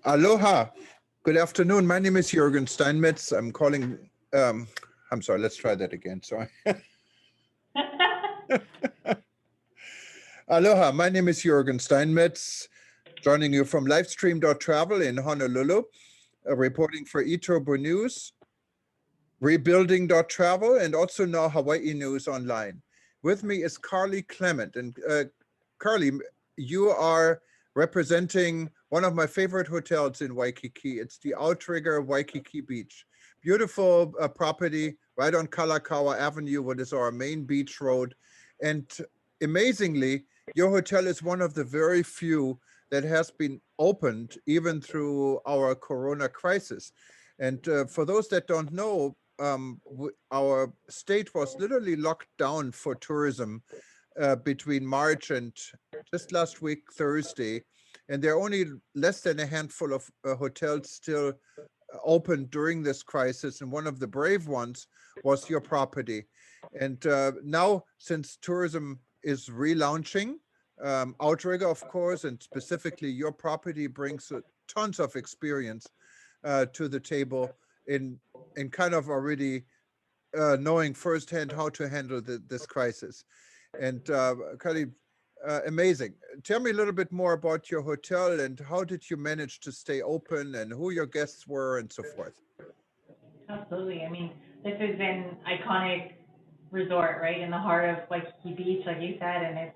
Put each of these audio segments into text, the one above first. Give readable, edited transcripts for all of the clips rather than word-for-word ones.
Aloha. Good afternoon. My name is Jürgen Steinmetz. I'm calling. I'm sorry. Let's try that again. Sorry. Aloha. My name is Jürgen Steinmetz, joining you from Livestream.travel in Honolulu, reporting for eTurbo News, Rebuilding.travel, and also now Hawaii News Online. With me is Carly Clement. And Carly, you are representing one of my favorite hotels in Waikiki. It's the Outrigger Waikiki Beach. Beautiful property right on Kalakaua Avenue, what is our main beach road. And amazingly, your hotel is one of the very few that has been opened even through our Corona crisis. And for those that don't know, our state was literally locked down for tourism between March and just last week, Thursday. And there are only less than a handful of hotels still open during this crisis. And one of the brave ones was your property. And now, since tourism is relaunching, Outrigger, of course, and specifically your property brings tons of experience to the table in kind of already knowing firsthand how to handle this crisis. And Carly, amazing. Tell me a little bit more about your hotel and how did you manage to stay open and who your guests were and so forth. Absolutely. I mean, this is an iconic resort, right, in the heart of Waikiki Beach, like you said, and it's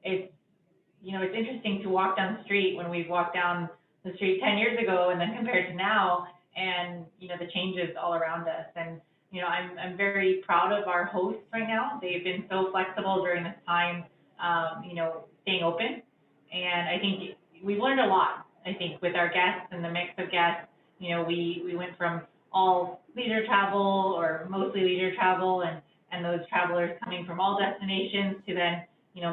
it's interesting to walk down the street when we've walked down the street 10 years ago and then compared to now, and the changes all around us. And I'm very proud of our hosts right now. They've been so flexible during this time, staying open, and I think we've learned a lot. I think with our guests and the mix of guests, we went from all leisure travel or mostly leisure travel and those travelers coming from all destinations to then,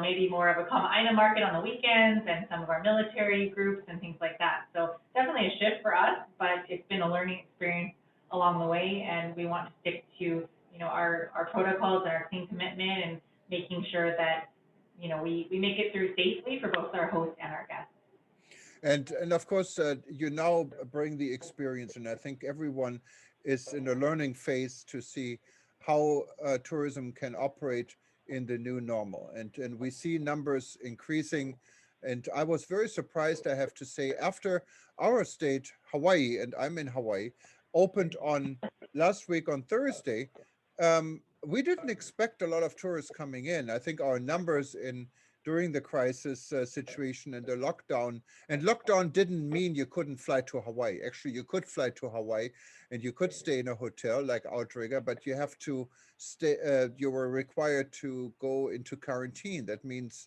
maybe more of a Kama'aina market on the weekends and some of our military groups and things like that. So definitely a shift for us, but it's been a learning experience along the way, and we want to stick to, our protocols and our clean commitment and making sure that, we make it through safely for both our hosts and our guests. And of course, you now bring the experience, and I think everyone is in a learning phase to see how tourism can operate in the new normal. And we see numbers increasing. And I was very surprised, I have to say, after our state, Hawaii, and I'm in Hawaii, opened on last week on Thursday. We didn't expect a lot of tourists coming in. I think our numbers in during the crisis situation and the lockdown. And lockdown didn't mean you couldn't fly to Hawaii. Actually, you could fly to Hawaii and you could stay in a hotel like Outrigger, but you have to stay, you were required to go into quarantine. That means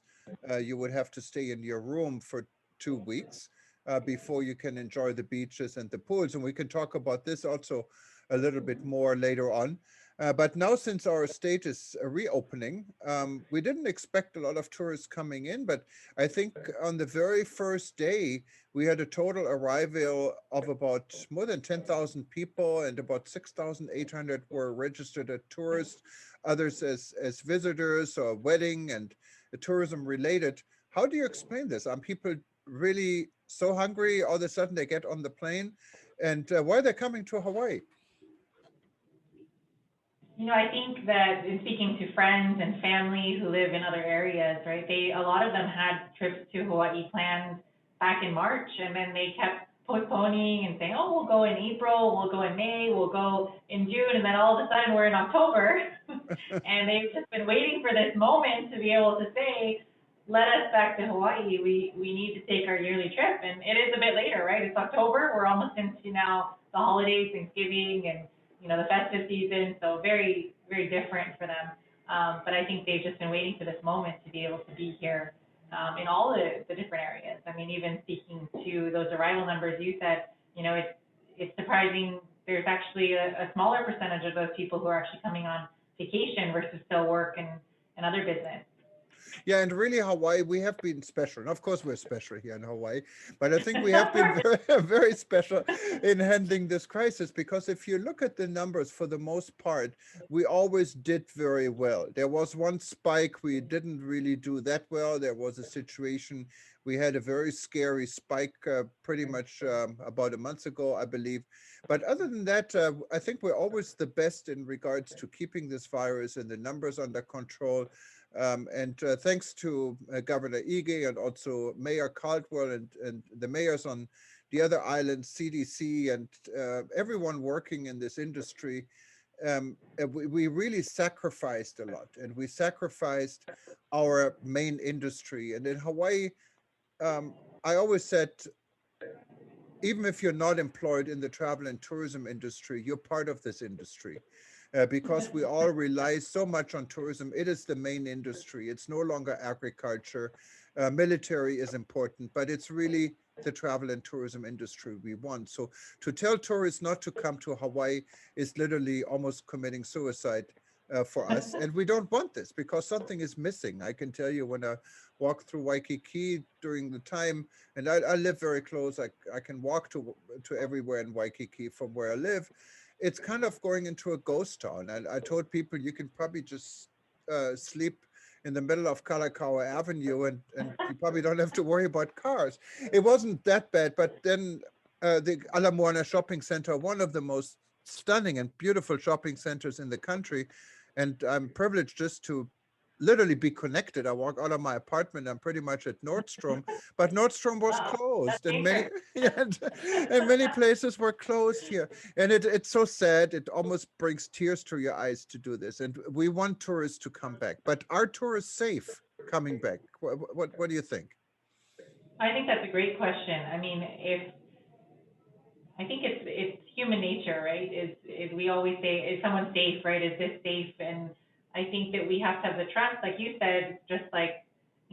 you would have to stay in your room for 2 weeks before you can enjoy the beaches and the pools. And we can talk about this also a little bit more later on. But now, since our state is reopening, we didn't expect a lot of tourists coming in. But I think on the very first day, we had a total arrival of about more than 10,000 people, and about 6,800 were registered as tourists, others as visitors or wedding and tourism related. How do you explain this? Are people really so hungry all of a sudden they get on the plane? And why are they coming to Hawaii? I think that in speaking to friends and family who live in other areas, right, a lot of them had trips to Hawaii planned back in March, and then they kept postponing and saying, oh, we'll go in April, we'll go in May, we'll go in June, and then all of a sudden we're in October, and they've just been waiting for this moment to be able to say, let us back to Hawaii. We need to take our yearly trip, and it is a bit later, right? It's October. We're almost into now the holidays, Thanksgiving, and the festive season, so very, very different for them. But I think they've just been waiting for this moment to be able to be here in all the different areas. I mean, even speaking to those arrival numbers you said, it's surprising there's actually a smaller percentage of those people who are actually coming on vacation versus still work and other business. Yeah, and really Hawaii, we have been special. And of course we're special here in Hawaii, but I think we have been very, very special in handling this crisis, because if you look at the numbers, for the most part, we always did very well. There was one spike we didn't really do that well. There was a situation, we had a very scary spike pretty much about a month ago, I believe. But other than that, I think we're always the best in regards to keeping this virus and the numbers under control. And thanks to Governor Ige and also Mayor Caldwell and the mayors on the other islands, CDC, and everyone working in this industry, we really sacrificed a lot, and we sacrificed our main industry. And in Hawaii, I always said, even if you're not employed in the travel and tourism industry, you're part of this industry. Because we all rely so much on tourism. It is the main industry. It's no longer agriculture. Military is important, but it's really the travel and tourism industry we want. So to tell tourists not to come to Hawaii is literally almost committing suicide for us. And we don't want this, because something is missing. I can tell you, when I walk through Waikiki during the time, and I live very close, I can walk to everywhere in Waikiki from where I live. It's kind of going into a ghost town. And I told people, you can probably just sleep in the middle of Kalakaua Avenue, and you probably don't have to worry about cars. It wasn't that bad, but then the Ala Moana Shopping Center, one of the most stunning and beautiful shopping centers in the country, and I'm privileged just to literally be connected. I walk out of my apartment, I'm pretty much at Nordstrom, but Nordstrom was Wow, that's closed, and many dangerous. and many places were closed here. And it's so sad. It almost brings tears to your eyes to do this. And we want tourists to come back, but are tourists safe coming back? What do you think? I think that's a great question. I mean, if I think it's human nature, right? Is we always say, is someone safe, right? Is this safe? And I think that we have to have the trust, like you said, just like,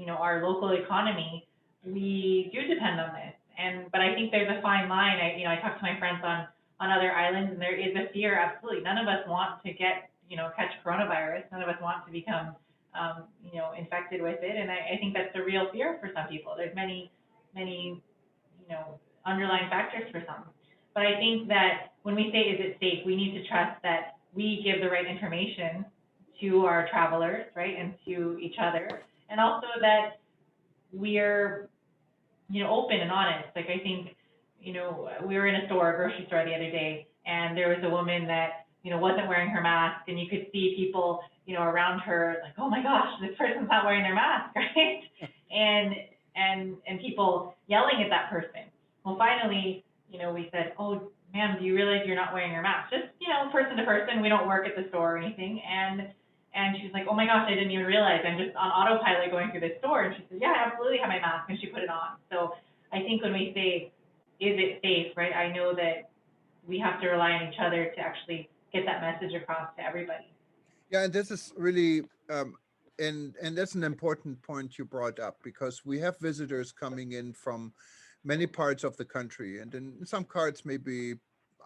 our local economy, we do depend on this. And but I think there's a fine line. I talk to my friends on other islands, and there is a fear. Absolutely, none of us want to get, catch coronavirus. None of us want to become, infected with it. And I think that's a real fear for some people. There's many, underlying factors for some. But I think that when we say, is it safe, we need to trust that we give the right information to our travelers, right, and to each other, and also that we're, open and honest. Like, I think, we were in a store, a grocery store the other day, and there was a woman that, wasn't wearing her mask, and you could see people, around her, like, oh my gosh, this person's not wearing their mask, right? And people yelling at that person. Well, finally, we said, oh, ma'am, do you realize you're not wearing your mask? Just, person to person. We don't work at the store or anything. And she's like, oh my gosh, I didn't even realize. I'm just on autopilot going through the store. And she said, yeah, I absolutely have my mask. And she put it on. So I think when we say, is it safe, right? I know that we have to rely on each other to actually get that message across to everybody. Yeah, and this is really and that's an important point you brought up, because we have visitors coming in from many parts of the country, and in some parts, maybe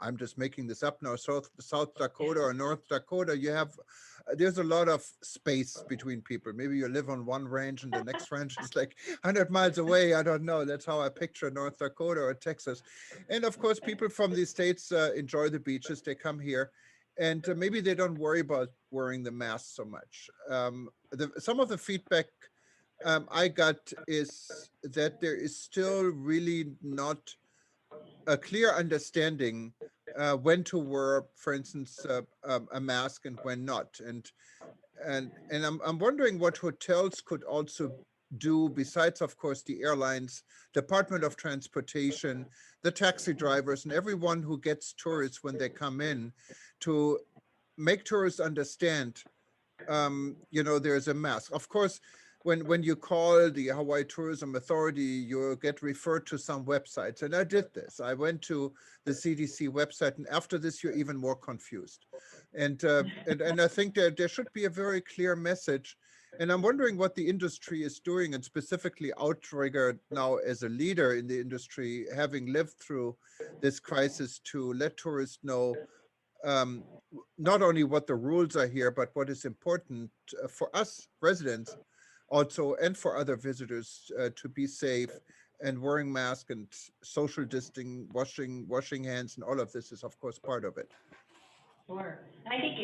I'm just making this up now, South Dakota or North Dakota, you have there's a lot of space between people. Maybe you live on one range and the next range is like 100 miles away. I don't know. That's how I picture North Dakota or Texas. And of course, people from these states enjoy the beaches. They come here, and maybe they don't worry about wearing the mask so much. Some of the feedback I got is that there is still really not a clear understanding when to wear, for instance, a mask and when not. And I'm wondering what hotels could also do, besides, of course, the airlines, Department of Transportation, the taxi drivers, and everyone who gets tourists when they come in, to make tourists understand, there's a mask. Of course, when you call the Hawaii Tourism Authority, you get referred to some websites. And I did this. I went to the CDC website, and after this, you're even more confused. And I think there should be a very clear message. And I'm wondering what the industry is doing, and specifically Outrigger now as a leader in the industry, having lived through this crisis, to let tourists know um, not only what the rules are here, but what is important for us residents, also, and for other visitors to be safe and wearing masks and social distancing, washing hands, and all of this is of course part of it. Sure. And I think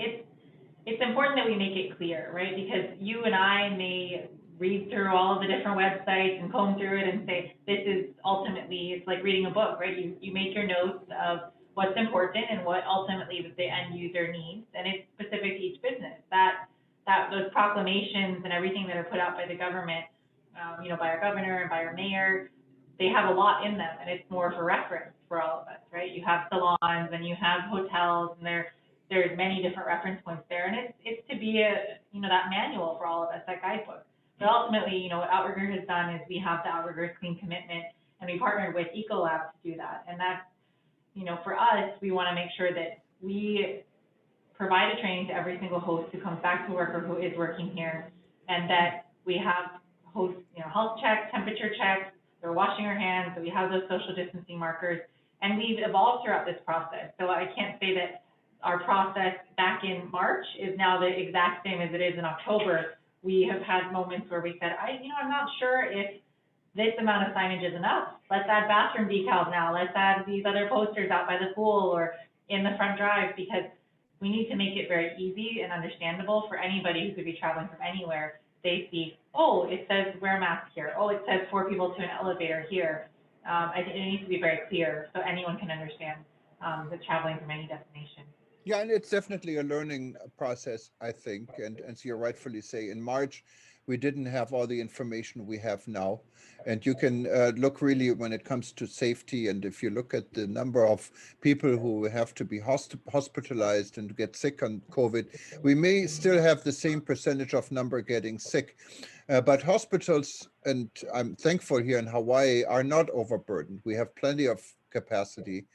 it's important that we make it clear, right? Because you and I may read through all of the different websites and comb through it and say, this is ultimately, it's like reading a book, right? You make your notes of what's important and what ultimately the end user needs, and it's specific to each business. That those proclamations and everything that are put out by the government, by our governor and by our mayor, they have a lot in them, and it's more for reference for all of us, right? You have salons and you have hotels, and there's many different reference points there, and it's to be that manual for all of us, that guidebook. But ultimately, what Outrigger has done is we have the Outrigger Clean Commitment, and we partnered with Ecolab to do that. And that's, for us, we want to make sure that we provide a training to every single host who comes back to work or who is working here, and that we have host, health checks, temperature checks, they're washing our hands, that we have those social distancing markers, and we've evolved throughout this process. So I can't say that our process back in March is now the exact same as it is in October. We have had moments where we said, I'm not sure if this amount of signage is enough. Let's add bathroom decals now. Let's add these other posters out by the pool or in the front drive, because we need to make it very easy and understandable for anybody who could be traveling from anywhere. They see, oh, it says wear a mask here. Oh, it says 4 people to an elevator here. I think it needs to be very clear so anyone can understand the traveling from any destination. Yeah, and it's definitely a learning process, I think. And as you rightfully say, in March, we didn't have all the information we have now. And you can look really when it comes to safety. And if you look at the number of people who have to be hospitalized and get sick on COVID, we may still have the same percentage of number getting sick. But hospitals, and I'm thankful here in Hawaii, are not overburdened. We have plenty of capacity,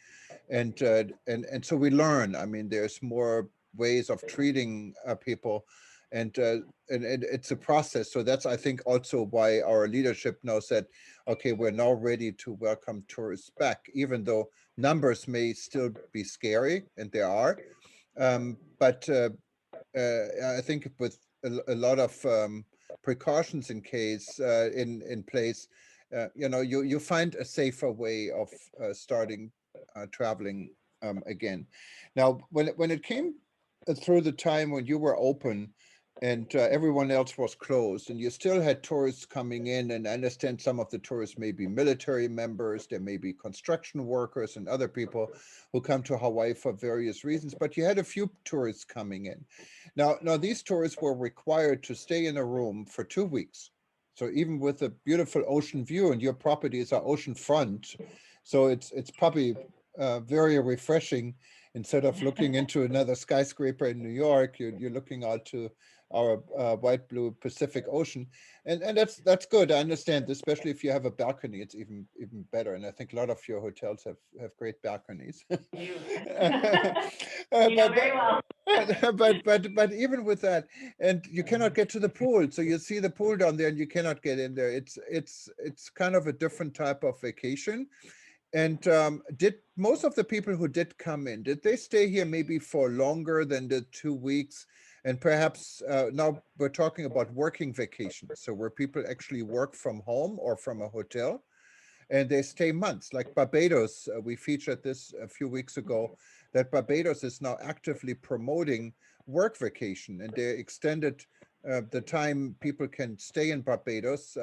and so we learn. I mean, there's more ways of treating people, and it's a process. So that's, I think, also why our leadership now said, okay, we're now ready to welcome tourists back, even though numbers may still be scary, and there are. But I think with a lot of precautions in place, you find a safer way of starting traveling again. Now, when it came through the time when you were open and everyone else was closed, and you still had tourists coming in, and I understand some of the tourists may be military members, there may be construction workers and other people who come to Hawaii for various reasons, but you had a few tourists coming in. Now these tourists were required to stay in a room for 2 weeks. So even with a beautiful ocean view, and your properties are ocean front, so it's probably very refreshing. Instead of looking into another skyscraper in New York, you're looking out to our white blue Pacific Ocean, and that's good. I understand, especially if you have a balcony, it's even better. And I think a lot of your hotels have great balconies. You. Uh, You know but, very well. but even with that, and you cannot get to the pool, so you see the pool down there, and you cannot get in there. It's kind of a different type of vacation. And did most of the people who did come in, did they stay here maybe for longer than the 2 weeks? And perhaps now we're talking about working vacations, so where people actually work from home or from a hotel, and they stay months. Like Barbados, we featured this a few weeks ago, that Barbados is now actively promoting work vacation, and they extended the time people can stay in Barbados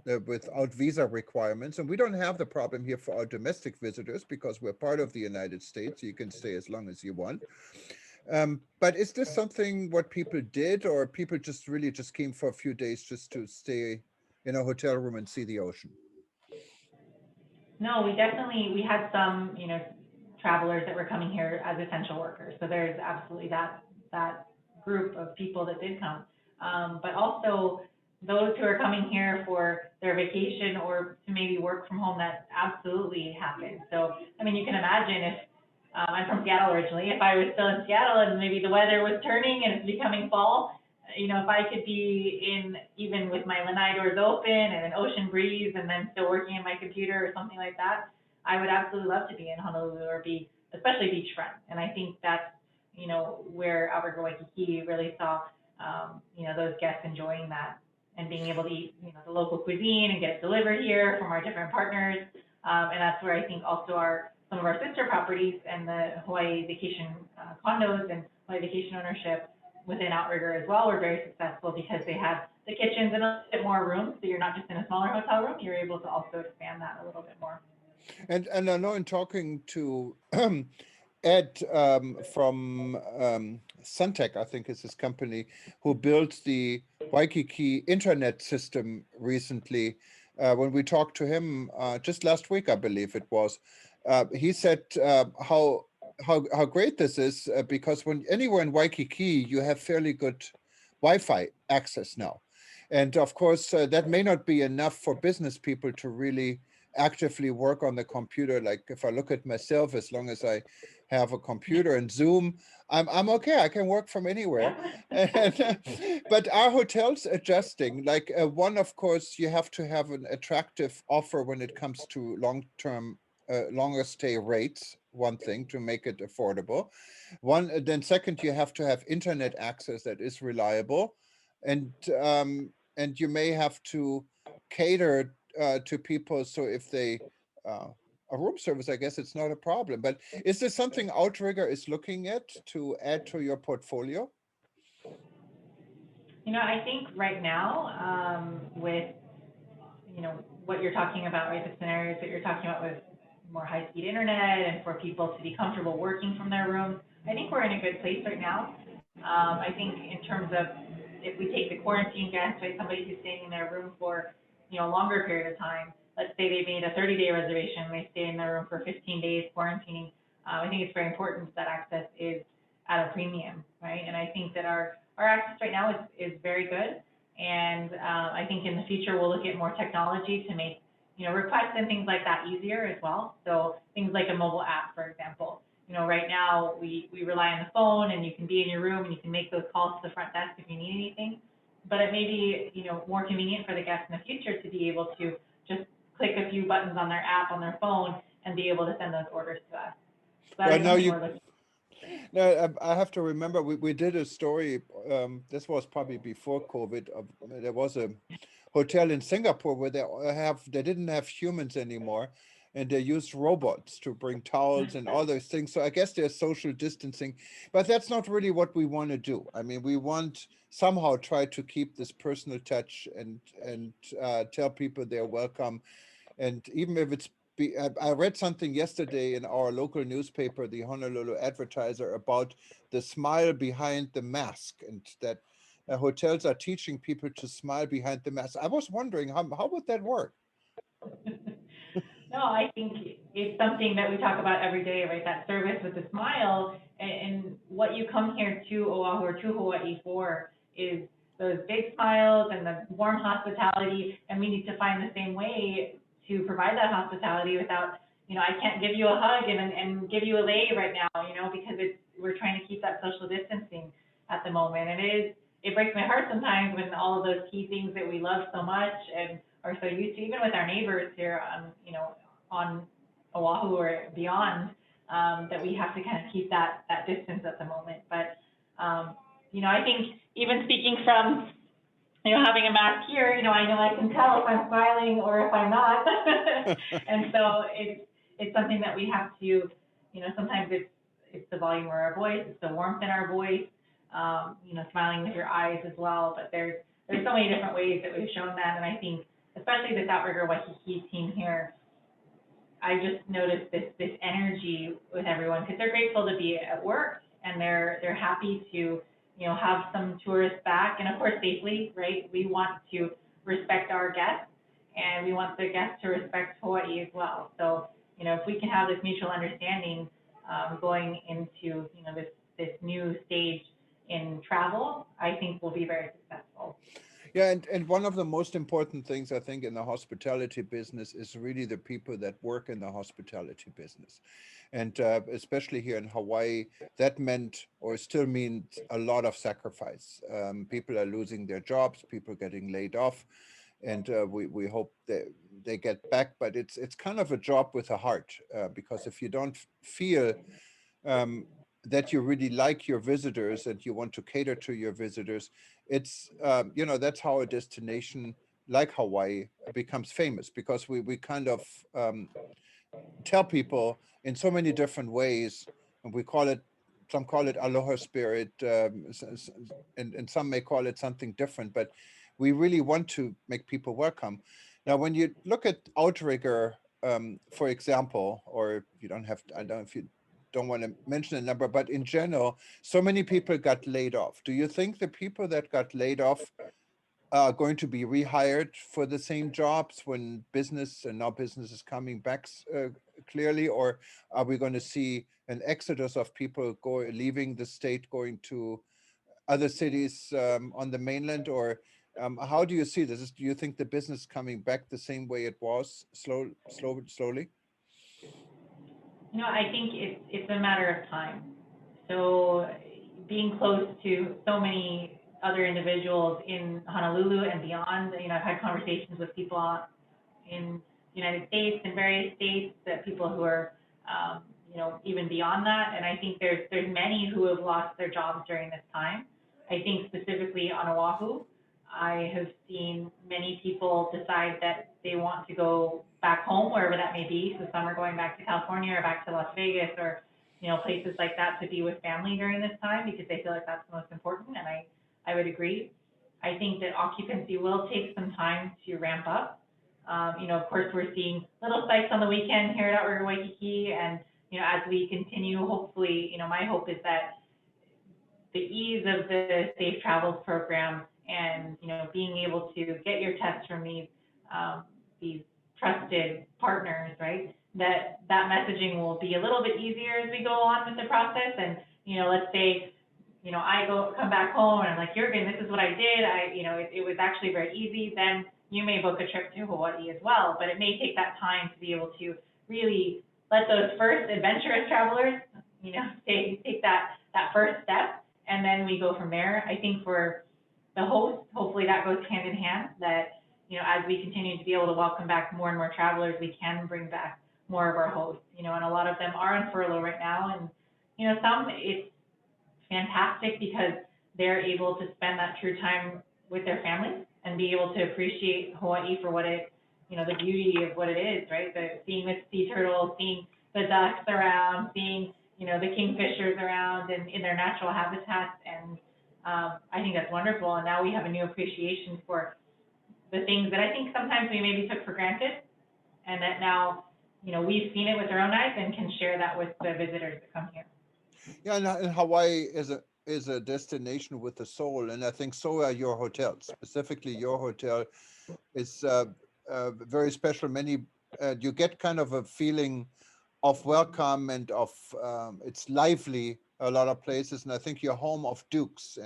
without visa requirements. And we don't have the problem here for our domestic visitors because we're part of the United States. You can stay as long as you want. But is this something what people did, or people just really just came for a few days just to stay in a hotel room and see the ocean? No, we had some, travelers that were coming here as essential workers. So there's absolutely that group of people that did come. But also those who are coming here for their vacation or to maybe work from home, that absolutely happened. So, I mean, you can imagine if, I'm from Seattle originally, if I was still in Seattle and maybe the weather was turning and it's becoming fall, if I could be in, even with my lanai doors open and an ocean breeze and then still working on my computer or something like that, I would absolutely love to be in Honolulu or be, especially beachfront. And I think that's, where Outrigger Waikiki really saw, those guests enjoying that. and being able to eat, the local cuisine and get it delivered here from our different partners. And that's where I think also some of our sister properties and the Hawaii vacation condos and Hawaii vacation ownership within Outrigger as well were very successful because they have the kitchens and a bit more room. So you're not just in a smaller hotel room, you're able to also expand that a little bit more. And I know in talking to Ed from Suntec, I think is his company, who built the Waikiki internet system recently. When we talked to him just last week, I believe it was, he said how great this is because when anywhere in Waikiki you have fairly good Wi-Fi access now, and of course that may not be enough for business people to really actively work on the computer. Like if I look at myself, as long as I have a computer and Zoom, I'm okay. I can work from anywhere. Yeah. And, but our hotels adjusting? Like one, of course, you have to have an attractive offer when it comes to long-term, longer stay rates. One thing to make it affordable. One, then second, you have to have internet access that is reliable, and you may have to cater to people. So if they a room service, I guess it's not a problem. But is this something Outrigger is looking at to add to your portfolio? I think right now, with what you're talking about, right? The scenarios that you're talking about with more high-speed internet and for people to be comfortable working from their rooms, I think we're in a good place right now. I think in terms of if we take the quarantine guest, right, somebody who's staying in their room for a longer period of time. Let's say they made a 30-day reservation, they stay in their room for 15 days quarantining. I think it's very important that access is at a premium, right? And I think that our access right now is very good. And I think in the future we'll look at more technology to make requests and things like that easier as well. So things like a mobile app, for example. Right now we rely on the phone, and you can be in your room and you can make those calls to the front desk if you need anything. But it may be more convenient for the guests in the future to be able to just click a few buttons on their app on their phone and be able to send those orders to us. So that Well, is now something you. we're looking. No, I have to remember we did a story. This was probably before COVID. There was a hotel in Singapore where they didn't have humans anymore, and they used robots to bring towels and all those things. So I guess there's social distancing, but that's not really what we want to do. I mean, we want somehow try to keep this personal touch and tell people they're welcome. And even if it's I read something yesterday in our local newspaper, the Honolulu Advertiser, about the smile behind the mask, and that hotels are teaching people to smile behind the mask. I was wondering how would that work? No, I think it's something that we talk about every day, right? That service with a smile, and what you come here to Oahu or to Hawaii for is those big smiles and the warm hospitality, and we need to find the same way to provide that hospitality without, I can't give you a hug and give you a lei right now, because we're trying to keep that social distancing at the moment. And it breaks my heart sometimes when all of those key things that we love so much and are so used to, even with our neighbors here on Oahu or beyond, that we have to kind of keep that distance at the moment. But I think even speaking from having a mask here, I know I can tell if I'm smiling or if I'm not. And so it's something that we have to, sometimes it's the volume of our voice, it's the warmth in our voice, smiling with your eyes as well. But there's so many different ways that we've shown that, and I think especially this Outrigger Waikiki team here, I just noticed this energy with everyone because they're grateful to be at work, and they're happy to have some tourists back, and of course safely, right? We want to respect our guests, and we want the guests to respect Hawaii as well. So if we can have this mutual understanding going into this new stage in travel, I think we'll be very successful. Yeah, and one of the most important things I think in the hospitality business is really the people that work in the hospitality business. And especially here in Hawaii, that meant or still means a lot of sacrifice. People are losing their jobs, people getting laid off, and we hope that they get back. But it's kind of a job with a heart because if you don't feel um, that you really like your visitors and you want to cater to your visitors, it's that's how a destination like Hawaii becomes famous, because we kind of tell people in so many different ways, and we call it, some call it aloha spirit, and some may call it something different, but we really want to make people welcome. Now, when you look at Outrigger, for example, or you don't have to, I don't know if you don't want to mention a number, but in general, so many people got laid off. Do you think the people that got laid off going to be rehired for the same jobs when business, and now business is coming back clearly, or are we going to see an exodus of people leaving the state, going to other cities on the mainland, or how do you see this? Do you think the business coming back the same way it was, slowly? I think it's a matter of time. So being close to so many other individuals in Honolulu and beyond, I've had conversations with people in the United States and various states, that people who are, even beyond that. And I think there's many who have lost their jobs during this time. I think specifically on Oahu, I have seen many people decide that they want to go back home, wherever that may be. So some are going back to California or back to Las Vegas, or places like that, to be with family during this time, because they feel like that's the most important. And I would agree. I think that occupancy will take some time to ramp up. Of course, we're seeing little spikes on the weekend here at Outrigger Waikiki, and as we continue, hopefully, my hope is that the ease of the safe travels program, and being able to get your tests from these trusted partners, right? That messaging will be a little bit easier as we go on with the process. And let's say I come back home and I'm like, Jurgen, this is what I did. It was actually very easy. Then you may book a trip to Hawaii as well, but it may take that time to be able to really let those first adventurous travelers, take that first step, and then we go from there. I think for the host, hopefully that goes hand in hand, that, as we continue to be able to welcome back more and more travelers, we can bring back more of our hosts, and a lot of them are on furlough right now. And, some, it's fantastic because they're able to spend that true time with their families and be able to appreciate Hawaii for what it, the beauty of what it is, right? Seeing the sea turtles, seeing the ducks around, seeing, the kingfishers around and in their natural habitats. And I think that's wonderful. And now we have a new appreciation for the things that I think sometimes we maybe took for granted, and that now, we've seen it with our own eyes and can share that with the visitors that come here. Yeah, and Hawaii is a destination with a soul, and I think so are your hotels. Specifically, your hotel is very special. Many you get kind of a feeling of welcome and of it's lively, a lot of places, and I think you're home of Dukes,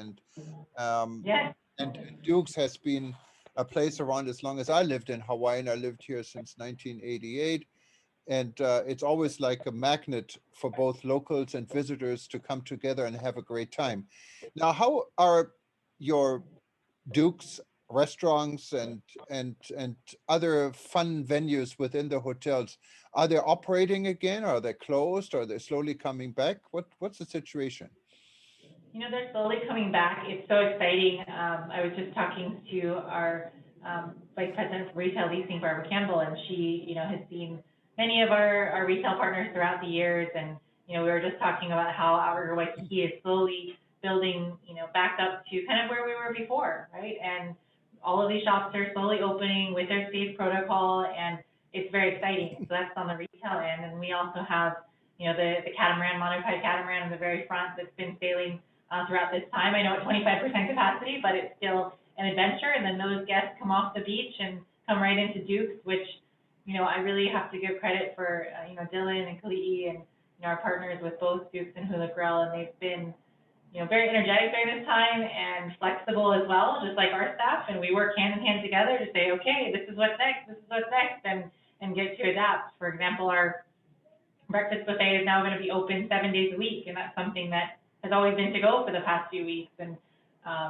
um, Yes. and Dukes has been a place around as long as I lived in Hawaii, and I lived here since 1988. And it's always like a magnet for both locals and visitors to come together and have a great time. Now, how are your Dukes restaurants and other fun venues within the hotels? Are they operating again? Are they closed? Are they slowly coming back? What's the situation? They're slowly coming back. It's so exciting. I was just talking to our vice president for retail leasing, Barbara Campbell, and she, has seen many of our retail partners throughout the years. And, we were just talking about how Outrigger Waikiki is slowly building, back up to kind of where we were before, right? And all of these shops are slowly opening with their safe protocol, and it's very exciting. So that's on the retail end. And we also have, the catamaran, modified catamaran in the very front that's been sailing throughout this time. I know at 25% capacity, but it's still an adventure. And then those guests come off the beach and come right into Dukes, which, I really have to give credit for, Dylan and Kali'i and, our partners with both Dukes and Hula Grill. And they've been, very energetic during this time and flexible as well, just like our staff. And we work hand in hand together to say, okay, this is what's next, and get to adapt. For example, our breakfast buffet is now going to be open 7 days a week, and that's something that has always been to go for the past few weeks. And,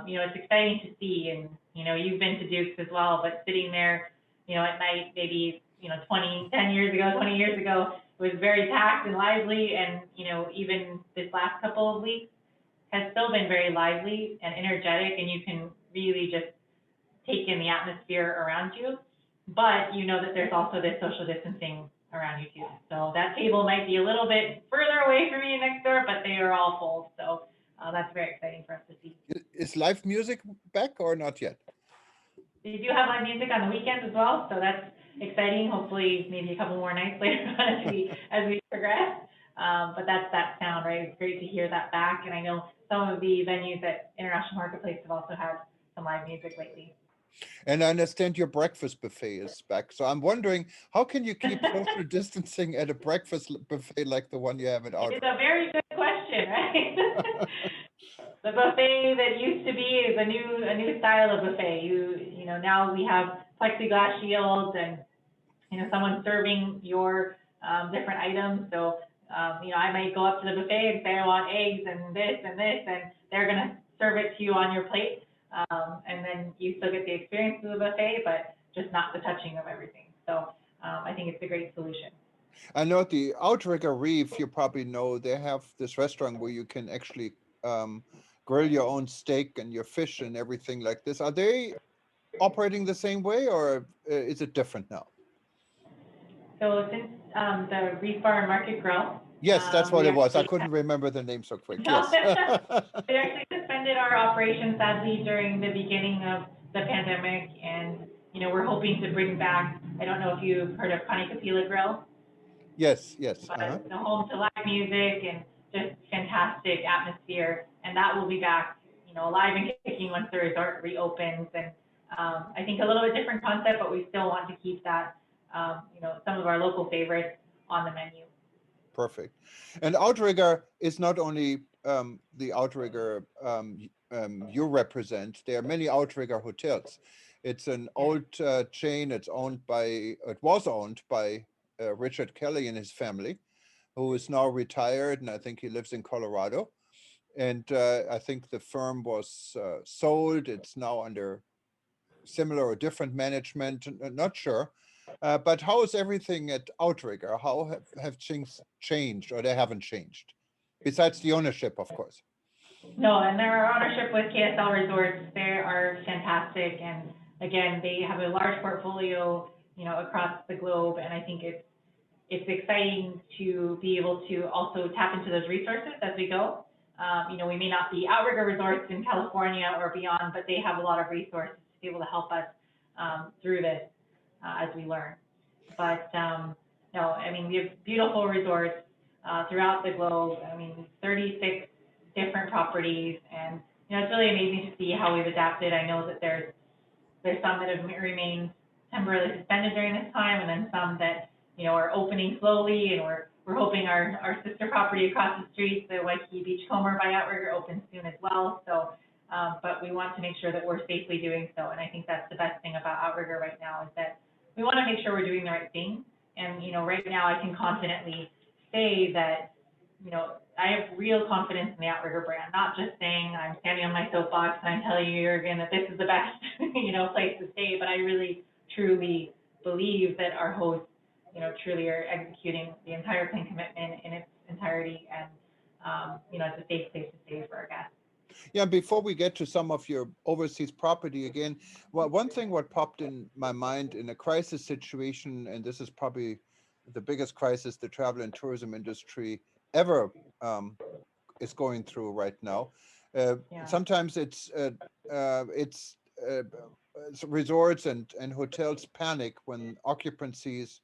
it's exciting to see. And, you've been to Dukes as well, but sitting there, at night, maybe, 20 years ago, was very packed and lively, and even this last couple of weeks has still been very lively and energetic, and you can really just take in the atmosphere around you. But you know that there's also this social distancing around you too. So that table might be a little bit further away from you next door, but they are all full. So that's very exciting for us to see. Is live music back or not yet? We do have live music on the weekends as well, so that's exciting. Hopefully, maybe a couple more nights later on as we progress. But that's that sound, right? It's great to hear that back. And I know some of the venues at International Marketplace have also had some live music lately. And I understand your breakfast buffet is back. So I'm wondering, how can you keep social distancing at a breakfast buffet like the one you have at It's Outrigger? a very good question, right? The buffet that used to be is a new style of buffet. Now we have plexiglass shields, and someone serving your different items. So I might go up to the buffet and say I want eggs and this, and they're gonna serve it to you on your plate. And then you still get the experience of the buffet, but just not the touching of everything. So I think it's a great solution. I know at the Outrigger Reef, you probably know they have this restaurant where you can actually grill your own steak and your fish and everything like this. Are they operating the same way, or is it different now? So since the Reef Bar and Market Grill, Yes, that's what we it was. I actually couldn't remember the name so quick. no, Yes. we actually suspended our operations sadly during the beginning of the pandemic, and we're hoping to bring back. I don't know if you've heard of Kanikapila Grill, Yes, yes. Uh-huh. but the home to live music and just fantastic atmosphere, and that will be back, alive and kicking once the resort reopens. And I think a little bit different concept, but we still want to keep that, some of our local favorites on the menu. Perfect. And Outrigger is not only the Outrigger you represent. There are many Outrigger hotels. It's an old chain. It was owned by Richard Kelly and his family, who is now retired, and I think he lives in Colorado. And I think the firm was sold. It's now under similar or different management, not sure. But how is everything at Outrigger? How have things changed, or they haven't changed? Besides the ownership, of course. No, and their ownership with KSL Resorts, they are fantastic, and again, they have a large portfolio, across the globe, and I think it's exciting to be able to also tap into those resources as we go. We may not be Outrigger Resorts in California or beyond, but they have a lot of resources to be able to help us through this as we learn. But no, I mean, we have beautiful resorts throughout the globe. I mean, 36 different properties, and it's really amazing to see how we've adapted. I know that there's some that have remained temporarily suspended during this time, and then some that are opening slowly, and we're hoping our sister property across the street, the Waikiki Beach Comer by Outrigger, opens soon as well. So, but we want to make sure that we're safely doing so, and I think that's the best thing about Outrigger right now, is that we want to make sure we're doing the right thing. And right now I can confidently say that I have real confidence in the Outrigger brand. Not just saying I'm standing on my soapbox and I'm telling you, Jurgen, that this is the best place to stay, but I really truly believe that our hosts truly are executing the entire clean commitment in its entirety, and it's a safe place to stay for our guests. Yeah, before we get to some of your overseas property again, well, one thing what popped in my mind in a crisis situation, and this is probably the biggest crisis the travel and tourism industry ever is going through right now. Yeah. Sometimes it's resorts and hotels panic when occupancies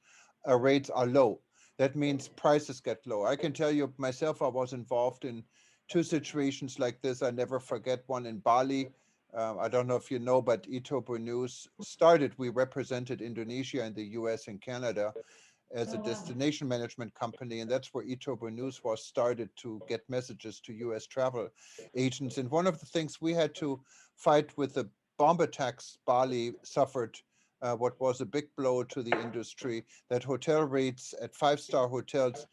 rates are low. That means prices get low. I can tell you myself, I was involved in two situations like this. I never forget one in Bali. I don't know if you know, but Itobo News started, we represented Indonesia and the US and Canada as a Oh, wow. destination management company. And that's where Itobo News was started to get messages to US travel agents. And one of the things we had to fight with the bomb attacks Bali suffered, what was a big blow to the industry, that hotel rates at five-star hotels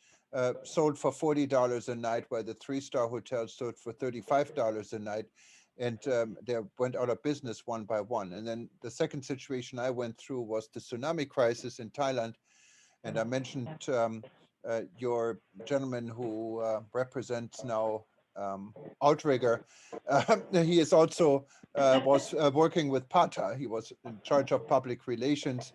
sold for $40 a night, while the three-star hotels sold for $35 a night. And they went out of business one by one. And then the second situation I went through was the tsunami crisis in Thailand. And I mentioned your gentleman who represents now Outrigger, he is also was working with PATA. He was in charge of public relations,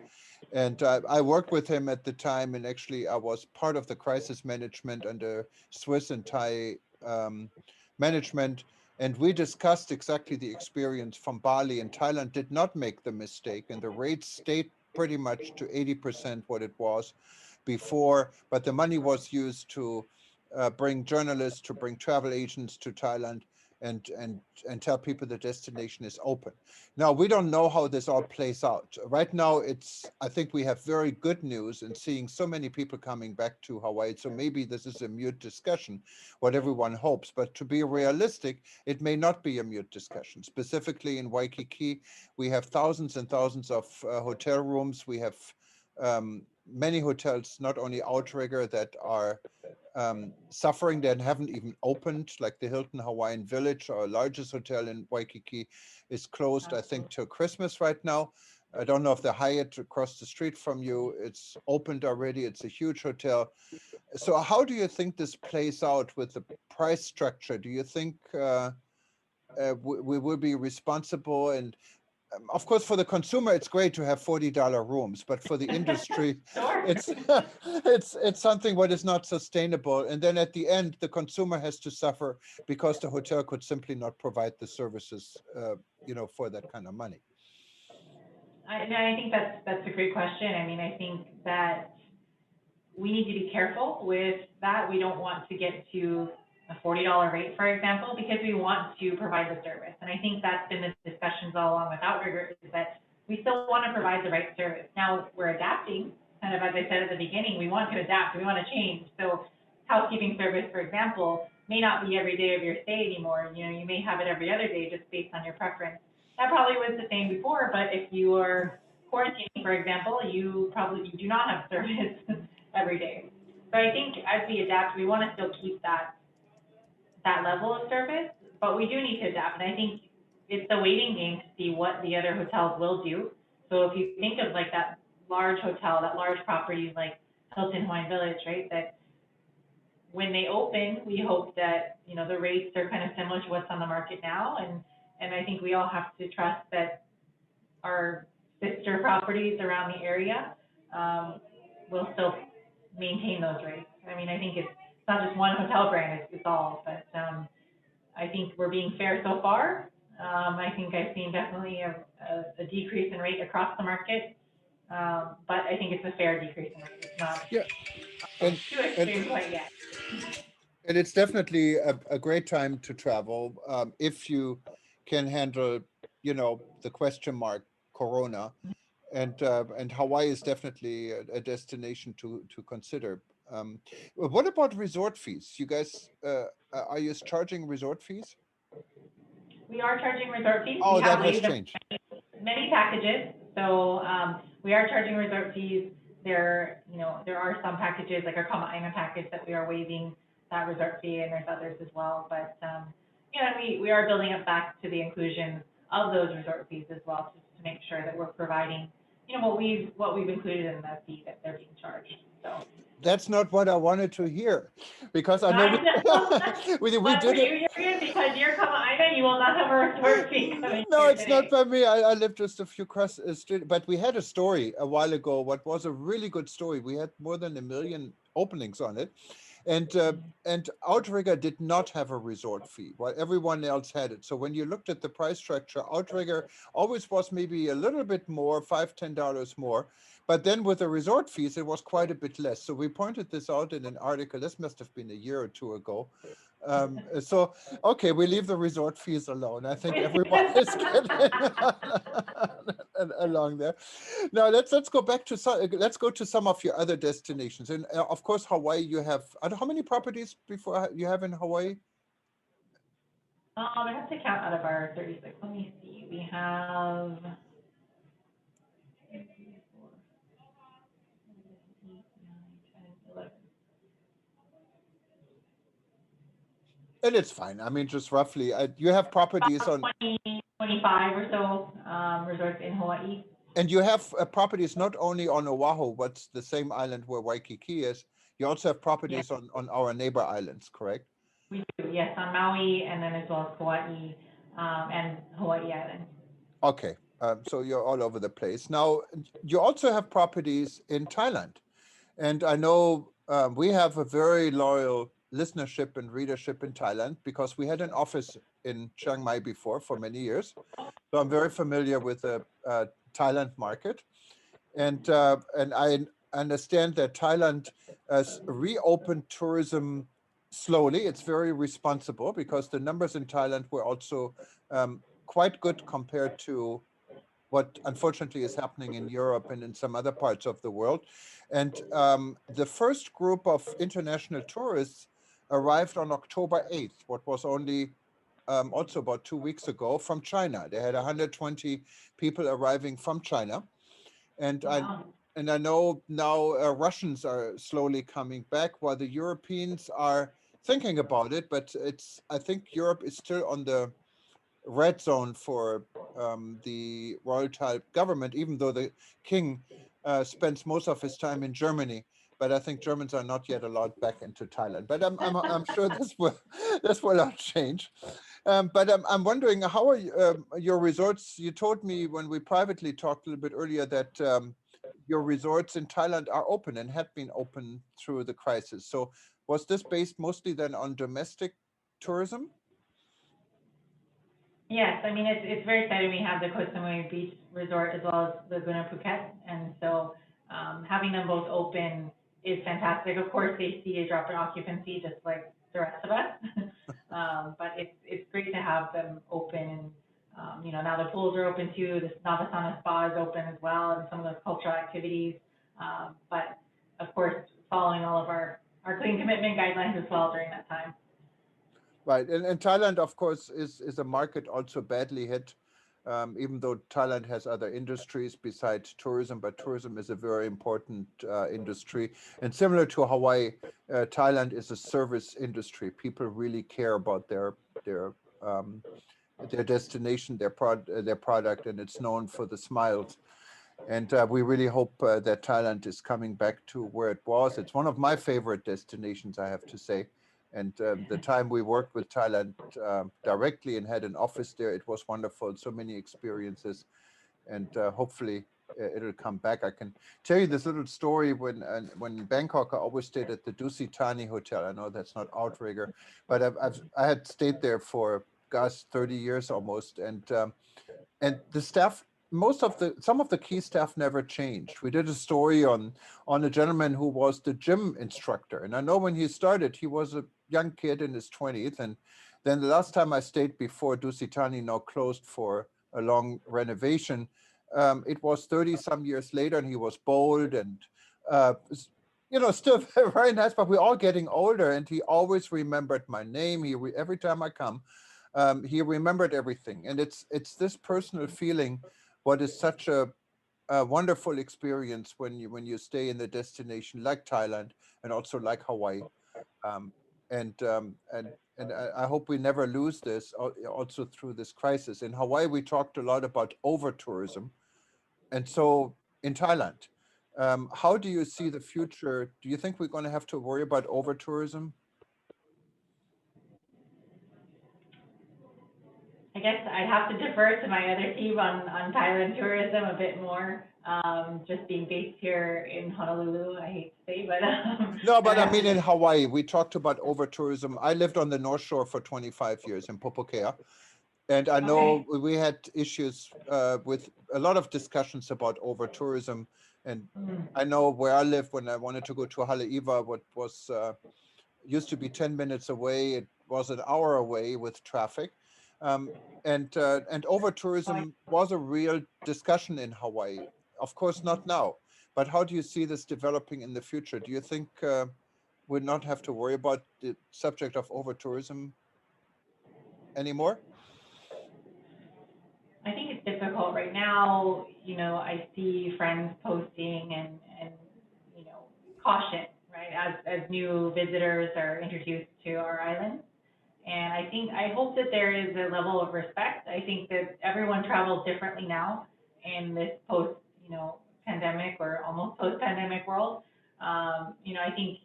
and I worked with him at the time. And actually, I was part of the crisis management under Swiss and Thai management. And we discussed exactly the experience from Bali, and Thailand did not make the mistake, and the rates stayed pretty much to 80% what it was before, but the money was used to bring journalists, to bring travel agents to Thailand, and and tell people the destination is open. Now we don't know how this all plays out. Right now, I think we have very good news in seeing so many people coming back to Hawaii. So maybe this is a mute discussion, what everyone hopes. But to be realistic, it may not be a mute discussion. Specifically in Waikiki, we have thousands and thousands of hotel rooms. We have many hotels, not only Outrigger, that are suffering, that haven't even opened, like the Hilton Hawaiian Village, our largest hotel in Waikiki, is closed, I think, till Christmas right now. I don't know if the Hyatt across the street from you, it's opened already. It's a huge hotel. So how do you think this plays out with the price structure? Do you think we will be responsible? And of course, for the consumer, it's great to have $40 rooms, but for the industry, Sure. it's it's something what is not sustainable. And then at the end, the consumer has to suffer because the hotel could simply not provide the services, for that kind of money. I think that's a great question. I mean, I think that we need to be careful with that. We don't want to get to a $40 rate, for example, because we want to provide the service. And I think that's been the discussions all along with Outrigger, is that we still want to provide the right service. Now we're adapting, kind of as I said at the beginning, we want to adapt, we want to change. So housekeeping service, for example, may not be every day of your stay anymore. You may have it every other day just based on your preference. That probably was the same before, but if you are quarantining, for example, you do not have service every day. So I think as we adapt, we want to still keep that level of service, but we do need to adapt. And I think it's a waiting game to see what the other hotels will do. So if you think of like that large hotel, that large property like Hilton Hawaiian Village, right, that when they open, we hope that, the rates are kind of similar to what's on the market now. And I think we all have to trust that our sister properties around the area will still maintain those rates. I mean, I think it's not just one hotel brand, it's all, but I think we're being fair so far. I think I've seen definitely a decrease in rate across the market, but I think it's a fair decrease in rate. It's not Yeah, and too extreme quite yet. and it's definitely a great time to travel if you can handle, the question mark Corona, and Hawaii is definitely a destination to consider. What about resort fees? You guys, are you charging resort fees? We are charging resort fees. We Oh, that have has waived changed. many packages. So we are charging resort fees. There are some packages like our Kama'aina package that we are waiving that resort fee, and there's others as well. But we are building up back to the inclusion of those resort fees as well, just to make sure that we're providing what we've included in the fee that they're being charged. So. That's not what I wanted to hear, because I know I know. we But for did it. you, Yurian, because you're Kama'aina, you will not have a resort fee coming No, here it's not today. by me. I live just a few cross street, but we had a story a while ago. What was a really good story? We had more than 1 million openings on it, and Outrigger did not have a resort fee, while everyone else had it. So when you looked at the price structure, Outrigger always was maybe a little bit more, $5-10 more, but then with the resort fees, it was quite a bit less. So we pointed this out in an article. This must have been a year or two ago. So okay, we leave the resort fees alone. I think everyone is getting along there. Now let's go back to let's go to some of your other destinations, and of course Hawaii. You have how many properties before you have in Hawaii? I have to count out of our 36. Let me see. We have 11. And it's fine. I mean, just roughly, you have properties on, 20, 25 or so resorts in Hawaii. and you have properties not only on Oahu, what's the same island where Waikiki is. You also have Yes, properties on our neighbor islands, correct? we do. Yes, on Maui and then as well as Hawaii, and Hawaii Island. Okay, so you're all over the place. Now, you also have properties in Thailand. And I know we have a very loyal listenership and readership in Thailand because we had an office in Chiang Mai before for many years. So I'm very familiar with the Thailand market. And I understand that Thailand has reopened tourism slowly. It's very responsible because the numbers in Thailand were also quite good compared to what unfortunately is happening in Europe and in some other parts of the world. And the first group of international tourists arrived on October 8th, what was only also about 2 weeks ago, from China. They had 120 people arriving from China. And I Wow. and I know now Russians are slowly coming back, while the Europeans are thinking about it. But I think Europe is still on the red zone for the royal Thai government, even though the king spends most of his time in Germany. But I think Germans are not yet allowed back into Thailand. But I'm sure this will this will not change. But I'm wondering, how are your resorts? You told me when we privately talked a little bit earlier that your resorts in Thailand are open and had been open through the crisis. So was this based mostly then on domestic tourism? Yes, I mean, it's very exciting. We have the Koh Samui Beach Resort as well as Laguna Phuket, and so having them both open is fantastic. Of course, they see a drop in occupancy just like the rest of us, but it's great to have them open. And now the pools are open too. The Navasana Spa is open as well, and some of those cultural activities. But of course, following all of our clean commitment guidelines as well during that time. Right. And Thailand, of course, is a market also badly hit, even though Thailand has other industries besides tourism, but tourism is a very important industry. And similar to Hawaii, Thailand is a service industry. People really care about their um, their destination, their product, and it's known for the smiles. And we really hope that Thailand is coming back to where it was. It's one of my favorite destinations, I have to say. And the time we worked with Thailand directly and had an office there, it was wonderful. So many experiences, and hopefully it'll come back. I can tell you this little story. When in Bangkok, I always stayed at the Dusi Thani Hotel. I know that's not Outrigger, but I had stayed there for, gosh, 30 years almost, and the staff, some of the key staff never changed. We did a story on a gentleman who was the gym instructor, and I know when he started he was a young kid in his 20s, and then the last time I stayed before Dusitani now closed for a long renovation, it was 30 some years later, and he was bold and still very nice, but we're all getting older, and he always remembered my name. Every time I come, he remembered everything, and it's this personal feeling, what is such a wonderful experience when you stay in the destination like Thailand and also like Hawaii, um, and I hope we never lose this also through this crisis. In Hawaii, we talked a lot about over tourism, and so in Thailand, how do you see the future? Do you think we're going to have to worry about over tourism? I guess I'd have to defer to my other team on Thailand tourism a bit more. Just being based here in Honolulu, I hate to say, but No, I but I have to mean in just, Hawaii, we talked about over tourism. I lived on the North Shore for 25 years in Popokea, and I know okay. we had issues with a lot of discussions about over tourism. And Mm. I know where I lived when I wanted to go to Haleiwa, what was used to be 10 minutes away, it was an hour away with traffic. Um, and over Well, tourism was a real discussion in Hawaii. Of course, not now. But how do you see this developing in the future? Do you think we'll not have to worry about the subject of over tourism anymore? I think it's difficult right now. I see friends posting and caution, right, as new visitors are introduced to our island. And I hope that there is a level of respect. I think that everyone travels differently now in this post, pandemic or almost post pandemic world. I think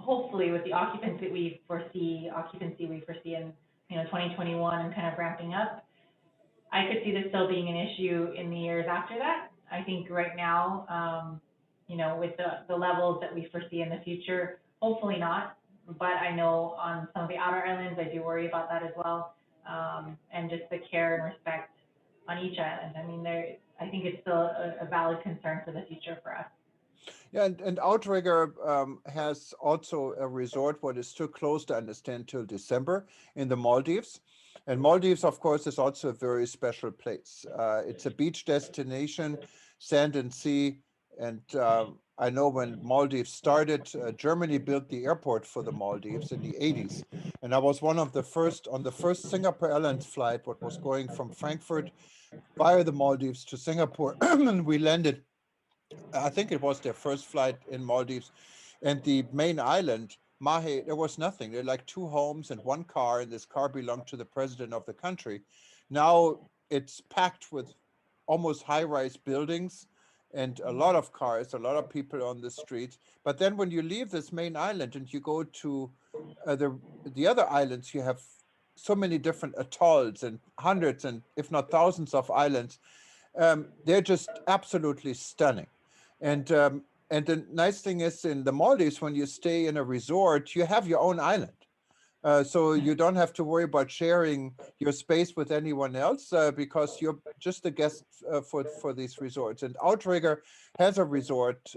hopefully with the occupancy we foresee in, 2021 and kind of ramping up, I could see this still being an issue in the years after that. I think right now, with the levels that we foresee in the future, hopefully not. But I know on some of the outer islands, I do worry about that as well. And just the care and respect on each island. I mean, I think it's still a valid concern for the future for us. Yeah, and Outrigger has also a resort what is still closed, I understand, till December in the Maldives. And Maldives, of course, is also a very special place. It's a beach destination, sand and sea. And I know when Maldives started, Germany built the airport for the Maldives in the 80s. And I was one of the first on the first Singapore Airlines flight, what was going from Frankfurt via the Maldives to Singapore. And we landed, I think it was their first flight in Maldives, and the main island, Mahe, there was nothing. There were like two homes and one car, and this car belonged to the president of the country. Now it's packed with almost high-rise buildings and a lot of cars, a lot of people on the streets. But then when you leave this main island and you go to the other islands, you have so many different atolls and hundreds and if not thousands of islands. They're just absolutely stunning. And the nice thing is in the Maldives, when you stay in a resort, you have your own island. So you don't have to worry about sharing your space with anyone else because you're just a guest for these resorts. And Outrigger has a resort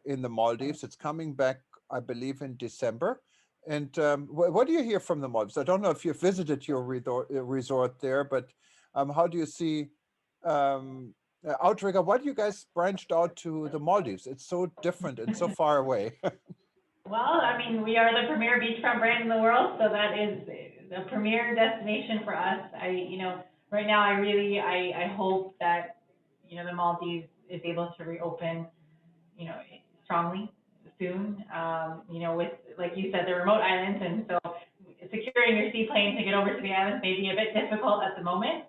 in the Maldives. It's coming back, I believe, in December. And what do you hear from the Maldives? I don't know if you've visited your resort there, but how do you see Outrigger? Why do you guys branched out to the Maldives? It's so different and so far away. Well, I mean, we are the premier beachfront brand in the world, so that is the premier destination for us. Right now, I hope that, the Maldives is able to reopen, strongly soon. With, like you said, the remote islands, and so securing your seaplane to get over to the islands may be a bit difficult at the moment.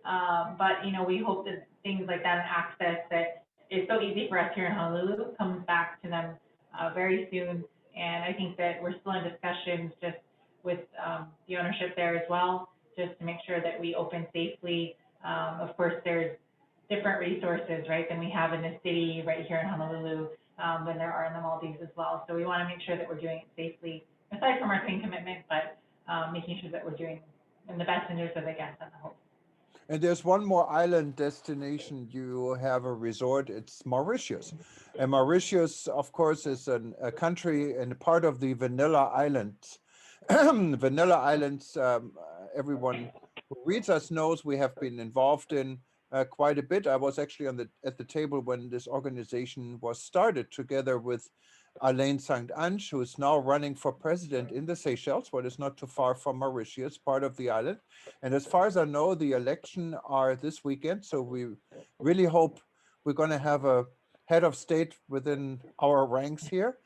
But, we hope that things like that and access that is so easy for us here in Honolulu comes back to them very soon. And I think that we're still in discussions just with the ownership there as well, just to make sure that we open safely. Of course, there's different resources, right, than we have in the city right here in Honolulu than there are in the Maldives as well. So we want to make sure that we're doing it safely, aside from our clean commitment, but making sure that we're doing in the best interest of the guests and the host. And there's one more island destination. You have a resort. It's Mauritius. And Mauritius, of course, is a country and part of the Vanilla Islands. Vanilla Islands, everyone who reads us knows we have been involved in quite a bit. I was actually at the table when this organization was started together with Alain Saint-Ange, who is now running for president in the Seychelles, what is not too far from Mauritius, part of the island. And as far as I know, the election are this weekend. So we really hope we're going to have a head of state within our ranks here.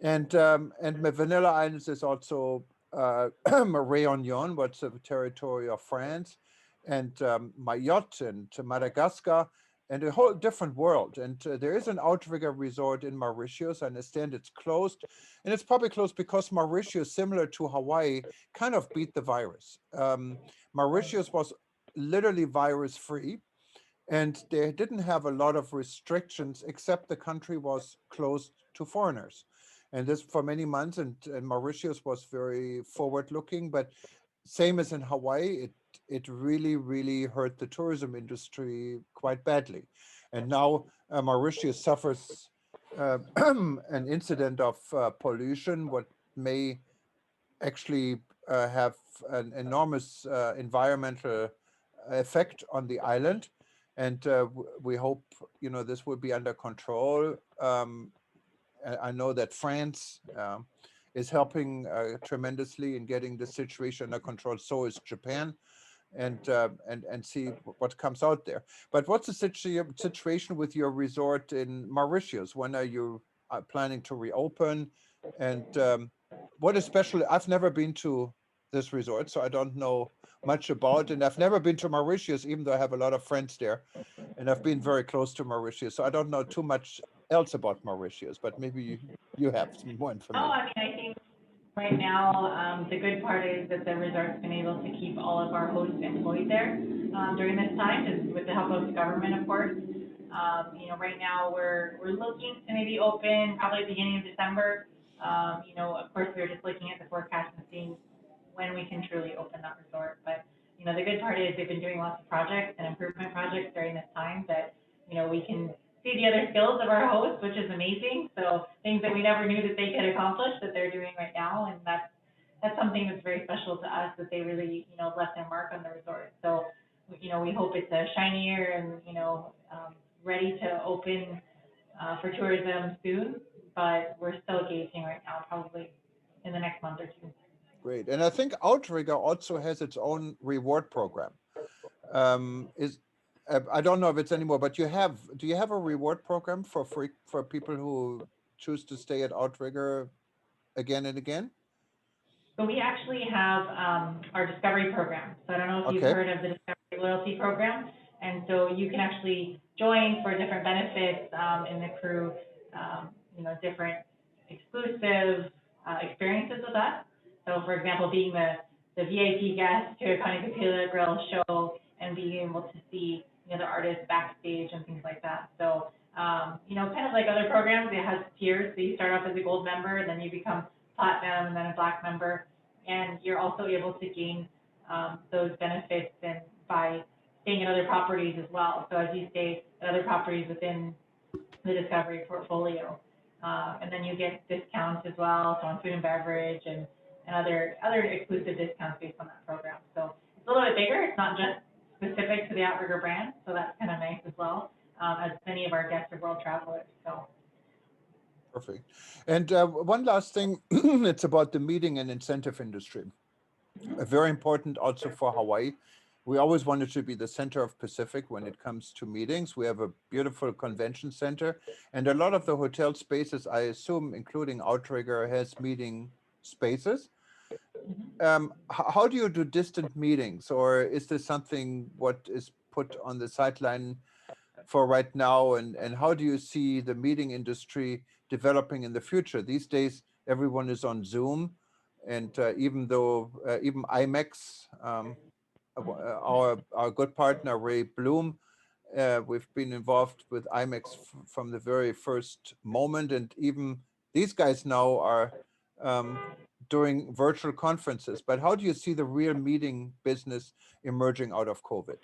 And Vanilla Islands is also Réunion, what's a territory of France, and Mayotte and Madagascar, and a whole different world. And there is an Outrigger resort in Mauritius. I understand it's closed, and it's probably closed because Mauritius, similar to Hawaii, kind of beat the virus. Mauritius was literally virus-free, and they didn't have a lot of restrictions, except the country was closed to foreigners. And this for many months, and Mauritius was very forward-looking, but same as in Hawaii, it really, really hurt the tourism industry quite badly. And now Mauritius suffers an incident of pollution, what may actually have an enormous environmental effect on the island. And we hope, this will be under control. I know that France is helping tremendously in getting the situation under control. So is Japan, and see what comes out there. But what's the situation with your resort in Mauritius? When are you planning to reopen? And what is special? I've never been to this resort, so I don't know much about it. And I've never been to Mauritius, even though I have a lot of friends there, and I've been very close to Mauritius. So I don't know too much else about Mauritius, but maybe you have some more Oh, information. I mean, I think right now, the good part is that the resort's been able to keep all of our hosts employed there, during this time, just with the help of the government, of course. Right now, we're looking to maybe open probably beginning of December. Of course, we're just looking at the forecast and seeing when we can truly open that resort. But, the good part is they've been doing lots of projects and improvement projects during this time that, we can see the other skills of our hosts, which is amazing. So things that we never knew that they could accomplish that they're doing right now, and that's something that's very special to us that they really, left their mark on the resort. So, we hope it's a shinier and, ready to open for tourism soon, but we're still gauging right now, probably in the next month or two. Great. And I think Outrigger also has its own reward program. Is I don't know if it's anymore, but do you have a reward program for free for people who choose to stay at Outrigger again and again? So we actually have our Discovery program. So I don't know if you've Okay. heard of the Discovery loyalty program. And so you can actually join for different benefits in the crew, different exclusive experiences with us. So for example, being the VIP guest to a Kanikapila Grill show and being able to see, the artists backstage and things like that. So, kind of like other programs, it has tiers. So you start off as a gold member and then you become platinum and then a black member. And you're also able to gain those benefits and by staying at other properties as well. So as you stay at other properties within the Discovery portfolio, and then you get discounts as well, so on food and beverage and other exclusive discounts based on that program. So it's a little bit bigger. It's not just specific to the Outrigger brand, so that's kind of nice as well, as many of our guests are world travelers. So. Perfect. And one last thing, it's about the meeting and incentive industry. Very important also for Hawaii. We always wanted to be the center of Pacific when it comes to meetings. We have a beautiful convention center, and a lot of the hotel spaces, I assume, including Outrigger, has meeting spaces. How do you do distant meetings, or is this something what is put on the sideline for right now? And how do you see the meeting industry developing in the future? These days, everyone is on Zoom, and even though even IMAX, our good partner Ray Bloom, we've been involved with IMAX from the very first moment, and even these guys now are doing virtual conferences. But how do you see the real meeting business emerging out of COVID?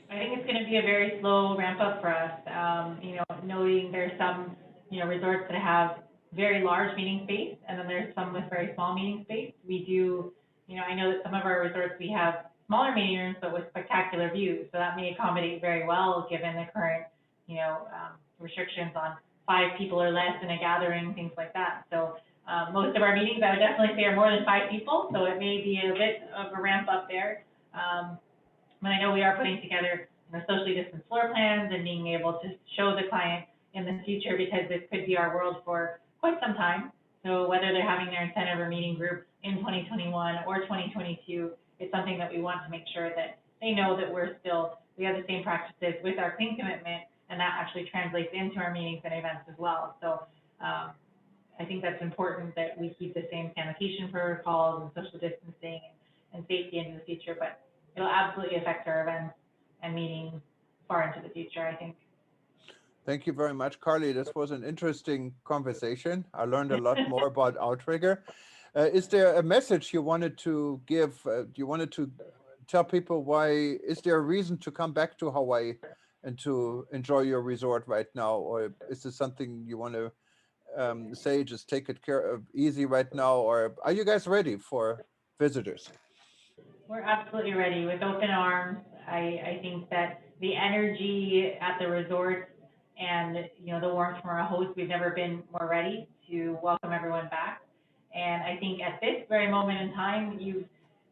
I think it's going to be a very slow ramp up for us. Knowing there's some, resorts that have very large meeting space, and then there's some with very small meeting space. We do, I know that some of our resorts, we have smaller meeting rooms, but with spectacular views. So that may accommodate very well given the current, restrictions on 5 people or less in a gathering, things like that. So most of our meetings, I would definitely say, are more than 5 people. So it may be a bit of a ramp up there. But I know we are putting together, socially distanced floor plans and being able to show the client in the future, because this could be our world for quite some time. So whether they're having their incentive or meeting group in 2021 or 2022, it's something that we want to make sure that they know that we have the same practices with our clean commitment, and that actually translates into our meetings and events as well. So I think that's important that we keep the same sanitation protocols and social distancing and safety into the future, but it'll absolutely affect our events and meetings far into the future, I think. Thank you very much, Carly. This was an interesting conversation. I learned a lot more about Outrigger. Is there a message you wanted to give? You wanted to tell people why? Is there a reason to come back to Hawaii and to enjoy your resort right now? Or is this something you want to say, just take it care of easy right now? Or are you guys ready for visitors? We're absolutely ready with open arms. I think that the energy at the resort and, the warmth from our hosts, we've never been more ready to welcome everyone back. And I think at this very moment in time,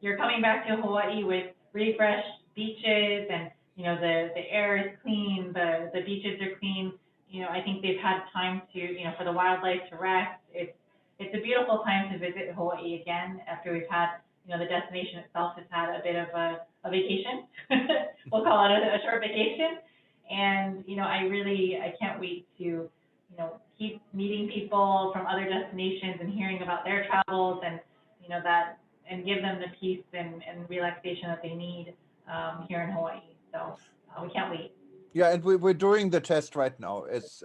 you're coming back to Hawaii with refreshed beaches and, the air is clean, the beaches are clean. I think they've had time to, for the wildlife to rest. It's a beautiful time to visit Hawaii again after we've had, the destination itself has had a bit of a vacation. We'll call it a short vacation. And, I can't wait to, keep meeting people from other destinations and hearing about their travels and, and give them the peace and relaxation that they need, here in Hawaii. So, we can't wait. Yeah, and we're doing the test right now. As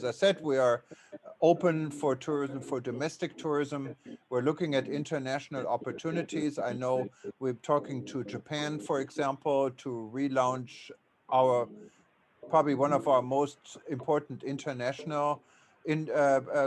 I said, we are open for tourism, for domestic tourism. We're looking at international opportunities. I know we're talking to Japan, for example, to relaunch our probably one of our most important international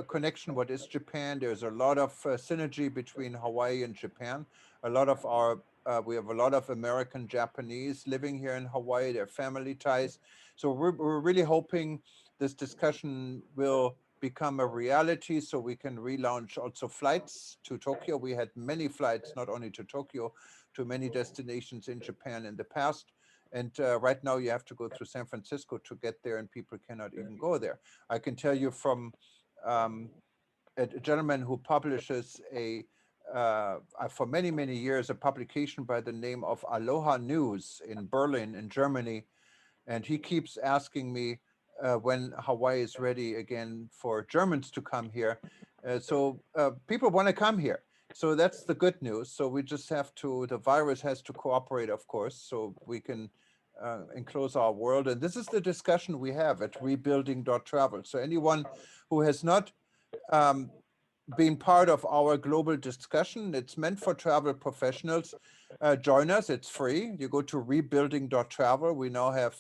connection. What is Japan? There's a lot of synergy between Hawaii and Japan. A lot of our we have a lot of American Japanese living here in Hawaii. Their family ties. So we're really hoping this discussion will become a reality, so we can relaunch also flights to Tokyo. We had many flights, not only to Tokyo, to many destinations in Japan in the past. And right now you have to go through San Francisco to get there, and people cannot even go there. I can tell you from um, a gentleman who publishes for many, many years, a publication by the name of Aloha News in Berlin, in Germany. And he keeps asking me when Hawaii is ready again for Germans to come here. So people want to come here. So that's the good news. So we just have to, the virus has to cooperate, of course, so we can enclose our world. And this is the discussion we have at rebuilding.travel. So anyone who has not been part of our global discussion, it's meant for travel professionals. Join us, it's free. You go to rebuilding.travel. We now have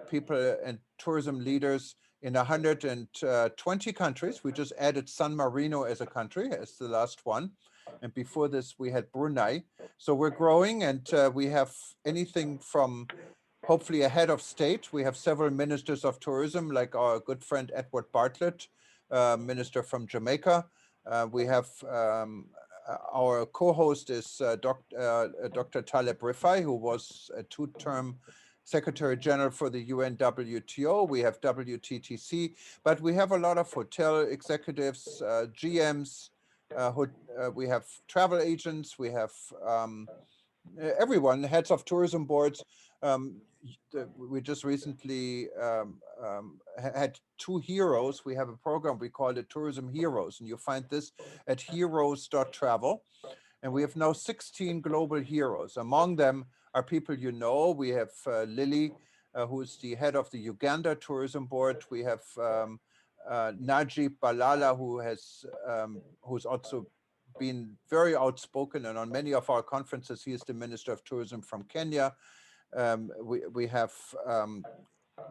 people and tourism leaders in 120 countries. We just added San Marino as a country, as the last one. And before this, we had Brunei. So we're growing, and we have anything from hopefully a head of state. We have several ministers of tourism, like our good friend Edward Bartlett, minister from Jamaica. We have our co-host is Dr. Taleb Rifai, who was a two-term Secretary General for the UN WTO. We have WTTC, but we have a lot of hotel executives, GMs. We have travel agents. We have everyone, heads of tourism boards. We just recently had two heroes. We have a program, we call it Tourism Heroes, and you find this at heroes.travel. And we have now 16 global heroes. Among them are people you know. We have Lily, who's the head of the Uganda Tourism Board. We have Najib Balala, who's also been very outspoken, and on many of our conferences, he is the Minister of Tourism from Kenya. We have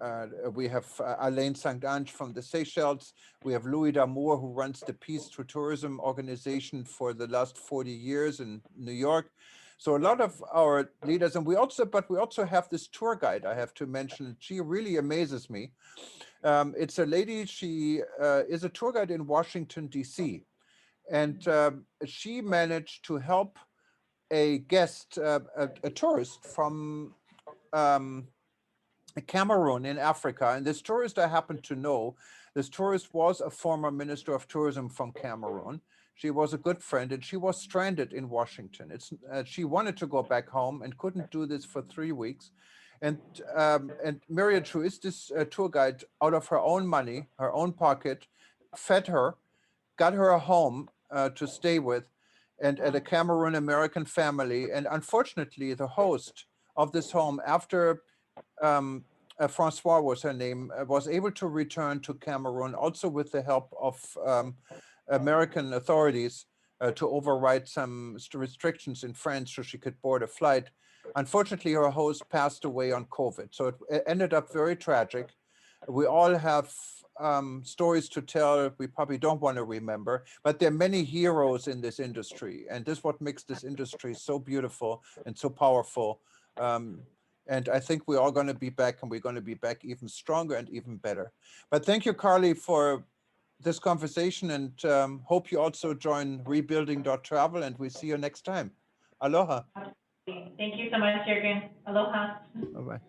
Alain Sangange from the Seychelles. We have Louis Damour, who runs the Peace Through Tourism organization for the last 40 years in New York. So a lot of our leaders, and we also have this tour guide I have to mention. She really amazes me. It's a lady, she is a tour guide in Washington, D.C. And she managed to help a guest, a tourist from Cameroon in Africa. And this tourist, I happen to know, this tourist was a former minister of tourism from Cameroon. She was a good friend, and she was stranded in Washington. She wanted to go back home and couldn't do this for 3 weeks. And Myriad, who is this tour guide, out of her own money, her own pocket, fed her, got her a home to stay with, and at a Cameroon American family. And unfortunately, the host of this home, after Francois was her name, was able to return to Cameroon, also with the help of American authorities to override some restrictions in France so she could board a flight. Unfortunately, her host passed away on COVID. So it ended up very tragic. We all have stories to tell we probably don't want to remember, but there are many heroes in this industry. And this is what makes this industry so beautiful and so powerful. And I think we're all going to be back, and we're going to be back even stronger and even better. But thank you, Carly, for this conversation, and hope you also join rebuilding.travel, and we see you next time. Aloha. Thank you so much, Jürgen. Aloha. Bye-bye.